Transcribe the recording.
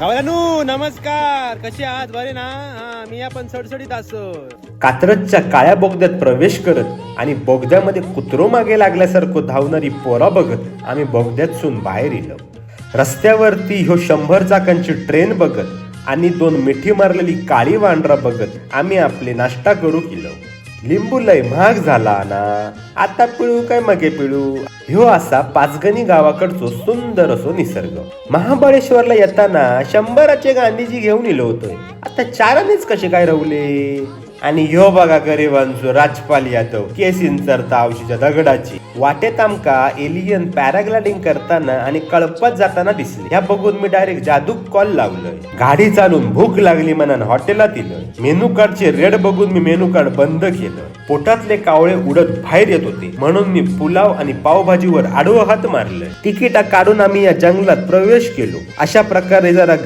गावानू नमस्कार, कसे आहात? बरे ना? मी आपण सडसडीत असो. कात्रजच्या काळ्या बोगद्यात प्रवेश करत आणि बोगद्यामध्ये कुत्रो मागे लागल्यासारखं धावणारी पोरा बघत आम्ही बोगद्यातून बाहेर येलो. रस्त्यावरती ह्यो 100 चाकांची ट्रेन बघत आणि 2 मिठी मारलेली काळी वांढरा बघत आम्ही आपले नाश्ता करू गेलो. लिंबू लय महाग झाला ना, आता पिळू काय मगे पिळू. ह्यो असा पाचगणी गावाकडचो सुंदर असो निसर्ग. महाबळेश्वरला येताना 100चे गांधीजी घेऊन इलो होतोय, आता 4नेच कसे काय रवले. आणि ह्यो बघा गरिबांचो राजपाल यादव केसीन चरता आवशीच्या दगडाची. वाटेत आमका एलियन पॅराग्लायडिंग करताना आणि कळपात जाताना दिसले. ह्या बघून मी डायरेक्ट जादूक कॉल लावलोय. गाडी चालून भूक लागली म्हणून हॉटेलात इलोय. मेनू कार्डचे रेड बघून मी मेनू कार्ड बंद केलं. पोटातले कावळे उडत बाहेर येत होते म्हणून मी पुलाव आणि पावभाजीवर आडवं हात मारलंय. तिकीट काढून आम्ही या जंगलात प्रवेश केलो. अशा प्रकारे जरा